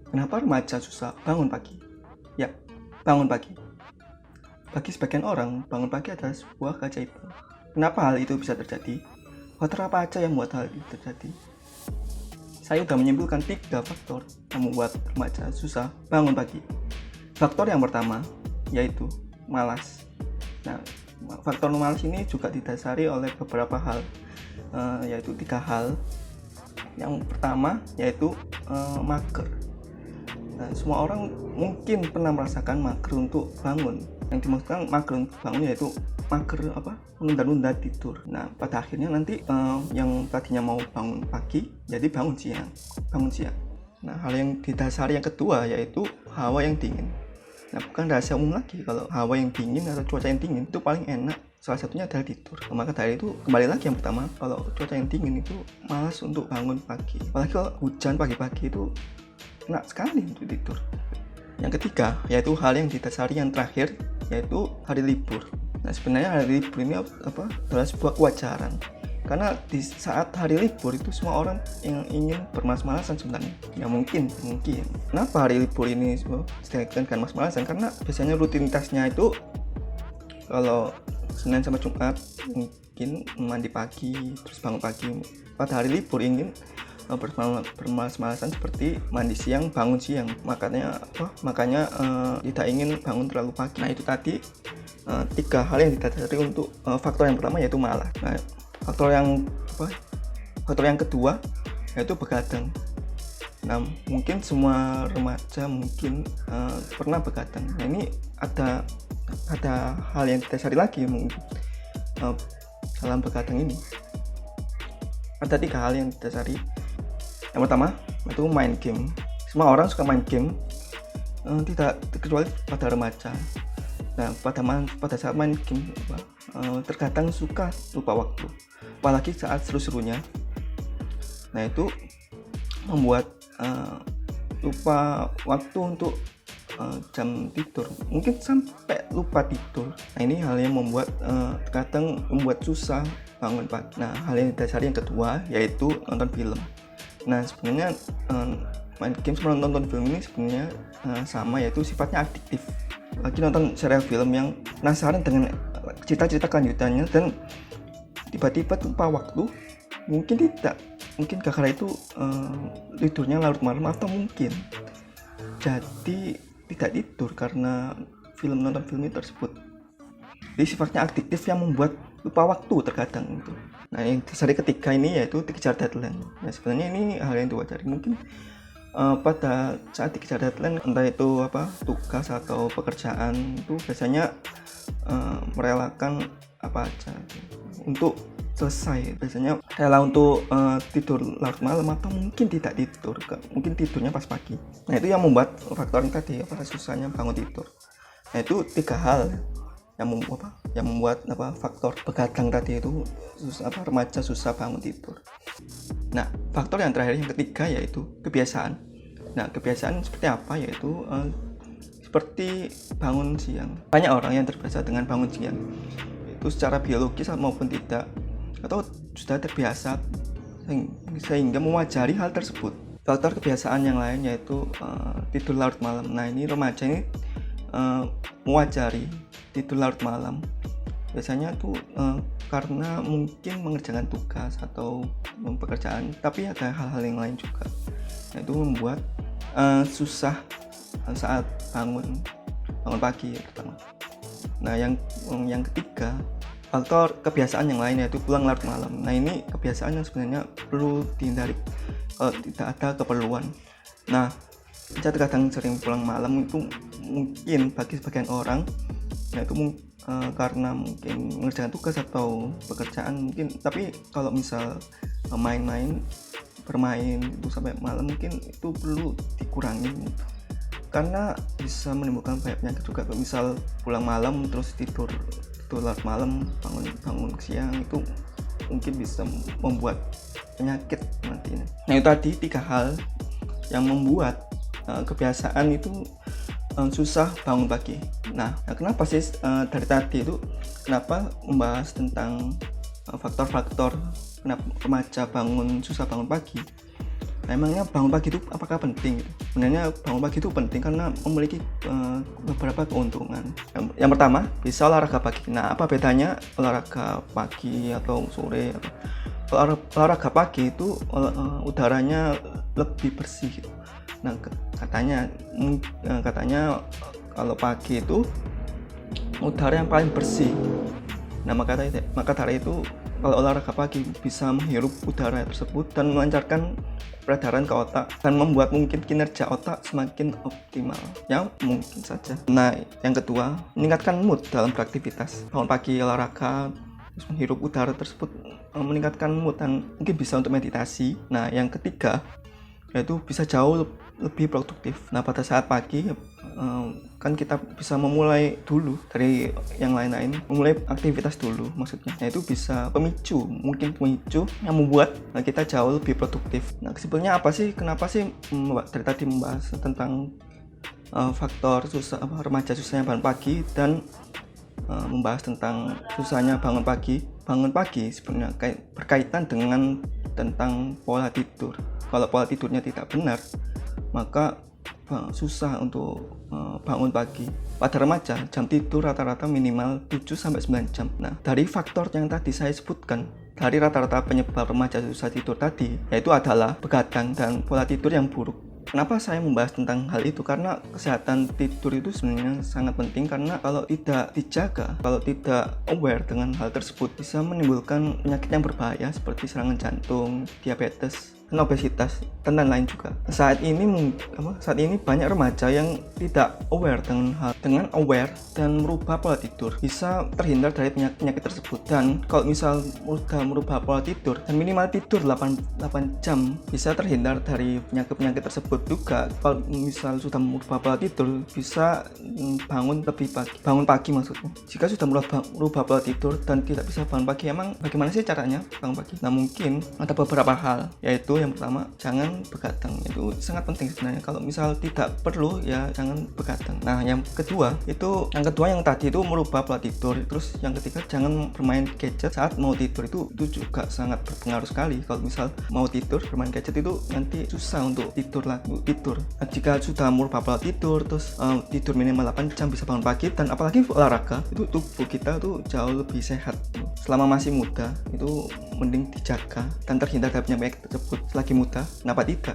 Kenapa remaja susah bangun pagi? Ya, bangun pagi. Bagi sebagian orang, bangun pagi adalah sebuah keajaiban. Kenapa hal itu bisa terjadi? Faktor apa aja yang membuat hal itu terjadi? Saya sudah menyimpulkan 3 faktor yang membuat remaja susah bangun pagi. Faktor yang pertama yaitu malas. Nah, faktor malas ini juga didasari oleh beberapa hal, yaitu 3 hal. Yang pertama yaitu mager. Nah, semua orang mungkin pernah merasakan mager untuk bangun. Yang dimaksudkan mager untuk bangun yaitu mager menunda-nunda tidur. Nah, pada akhirnya nanti yang tadinya mau bangun pagi jadi bangun siang. Nah, hal yang didasari yang kedua yaitu hawa yang dingin. Nah, bukan rahasia umum lagi kalau hawa yang dingin atau cuaca yang dingin itu paling enak. Salah satunya adalah tidur. Maka dari itu kembali lagi yang pertama, kalau cuaca yang dingin itu malas untuk bangun pagi. Apalagi kalau hujan pagi-pagi itu enak sekali untuk tidur. Yang ketiga yaitu hal yang didasari yang terakhir yaitu hari libur. Nah, sebenarnya hari libur ini adalah sebuah kewajaran, karena di saat hari libur itu semua orang yang ingin bermalas-malasan sebenarnya. Ya mungkin kenapa hari libur ini disediakan dengan malas-malasan, karena biasanya rutinitasnya itu kalau Senin sampai Jumat mungkin mandi pagi terus bangun pagi. Pada hari libur ingin bermalas-malasan seperti mandi siang, bangun siang. Makanya tidak ingin bangun terlalu pagi. Nah, itu tadi 3 hal yang didasari untuk faktor yang pertama yaitu malas. Nah, faktor yang kedua yaitu begadang. Nah, mungkin semua remaja mungkin pernah begadang. Nah, ini ada hal yang didasari lagi mungkin dalam begadang ini. Ada 3 hal yang didasari. Yang pertama itu main game. Semua orang suka main game, tidak kecuali pada remaja. Nah, pada saat main game terkadang suka lupa waktu, apalagi saat seru-serunya. Nah, itu membuat lupa waktu untuk jam tidur, mungkin sampai lupa tidur. Nah, ini hal yang membuat terkadang membuat susah bangun pagi. Nah, hal yang didasari yang kedua yaitu nonton film. Nah, sebenarnya main game sama nonton film ini sebenarnya sama, yaitu sifatnya adiktif. Lagi nonton serial film yang penasaran dengan cerita-cerita kelanjutannya dan tiba-tiba lupa waktu, mungkin karena itu tidurnya larut malam, atau mungkin jadi tidak tidur karena nonton film tersebut. Jadi sifatnya adiktif yang membuat lupa waktu terkadang itu. Nah, yang seri ketiga ini yaitu dikejar deadline. Nah, sebenarnya ini hal yang diwajari. Mungkin pada saat dikejar deadline, entah itu tugas atau pekerjaan, itu biasanya merelakan apa aja untuk selesai. Biasanya rela untuk tidur larut malam, atau mungkin tidak tidur, mungkin tidurnya pas pagi. Nah, itu yang membuat faktor yang tadi susahnya bangun tidur. Nah, itu 3 hal yang membuat faktor begadang tadi itu remaja susah bangun tidur. Nah, faktor yang terakhir yang ketiga yaitu kebiasaan. Nah, kebiasaan seperti apa? Yaitu seperti bangun siang. Banyak orang yang terbiasa dengan bangun siang, itu secara biologis maupun tidak, atau sudah terbiasa sehingga mewajari hal tersebut. Faktor kebiasaan yang lain yaitu tidur larut malam. Nah, ini remaja ini mewajari tidur larut malam biasanya tuh karena mungkin mengerjakan tugas atau pekerjaan, tapi ada hal-hal yang lain juga. Nah, itu membuat susah saat bangun pagi terutama. Nah, yang ketiga, faktor kebiasaan yang lain yaitu pulang larut malam. Nah, ini kebiasaan yang sebenarnya perlu dihindari kalau tidak ada keperluan. Nah, terkadang sering pulang malam itu mungkin bagi sebagian orang yaitu karena mungkin mengerjakan tugas atau pekerjaan mungkin, tapi kalau misal bermain itu sampai malam, mungkin itu perlu dikurangi karena bisa menimbulkan banyak penyakit juga. Misal pulang malam terus tidur larut malam, bangun siang, itu mungkin bisa membuat penyakit nantinya. Nah, itu tadi 3 hal yang membuat kebiasaan itu susah bangun pagi. Nah, kenapa sih dari tadi itu kenapa membahas tentang faktor-faktor kenapa remaja susah bangun pagi? Nah, emangnya bangun pagi itu apakah penting? Sebenarnya bangun pagi itu penting karena memiliki beberapa keuntungan. Yang pertama, bisa olahraga pagi. Nah, apa bedanya olahraga pagi atau sore? Kalau olahraga pagi itu udaranya lebih bersih gitu. Nah, katanya kalau pagi itu udara yang paling bersih. Nah, maka dari itu kalau olahraga pagi bisa menghirup udara tersebut dan melancarkan peredaran ke otak dan membuat mungkin kinerja otak semakin optimal. Ya, mungkin saja. Nah, yang kedua, meningkatkan mood dalam beraktivitas. Bangun pagi olahraga, terus menghirup udara tersebut meningkatkan mood dan mungkin bisa untuk meditasi. Nah, yang ketiga, yaitu bisa jauh lebih produktif. Nah, pada saat pagi kan kita bisa memulai dulu dari yang lain-lain, memulai aktivitas dulu maksudnya. Nah, itu bisa mungkin pemicu yang membuat kita jauh lebih produktif. Nah, kesimpulannya apa sih? Kenapa sih dari tadi membahas tentang faktor remaja susahnya bangun pagi dan membahas tentang susahnya bangun pagi. Bangun pagi sebenarnya berkaitan dengan tentang pola tidur. Kalau pola tidurnya tidak benar, maka susah untuk bangun pagi. Pada remaja, jam tidur rata-rata minimal 7-9 jam. Nah, dari faktor yang tadi saya sebutkan, dari rata-rata penyebab remaja susah tidur tadi, yaitu adalah begadang dan pola tidur yang buruk. Kenapa saya membahas tentang hal itu? Karena kesehatan tidur itu sebenarnya sangat penting, karena kalau tidak dijaga, kalau tidak aware dengan hal tersebut, bisa menimbulkan penyakit yang berbahaya seperti serangan jantung, diabetes, dan obesitas, dan lain-lain juga. Saat ini banyak remaja yang tidak aware dengan aware dan merubah pola tidur, bisa terhindar dari penyakit tersebut. Dan kalau misal sudah merubah pola tidur dan minimal tidur 8 jam, bisa terhindar dari penyakit tersebut juga. Kalau misal sudah merubah pola tidur, bisa bangun pagi maksudnya. Jika sudah merubah pola tidur dan tidak bisa bangun pagi, emang bagaimana sih caranya bangun pagi? Nah, mungkin ada beberapa hal, yaitu yang pertama, jangan begadang. Itu sangat penting sebenarnya. Kalau misal tidak perlu, ya jangan begadang. Nah, yang kedua yang tadi itu merubah pola tidur. Terus yang ketiga, jangan bermain gadget saat mau tidur. Itu juga sangat berpengaruh sekali. Kalau misal mau tidur bermain gadget itu nanti susah untuk tidur. Nah, jika sudah merubah pola tidur, terus tidur minimal 8 jam, bisa bangun pagi, dan apalagi olahraga, itu tubuh kita tuh jauh lebih sehat. Selama masih muda itu mending dijaga dan terhindar dari penyakit tersebut selagi muda. Kenapa tidak?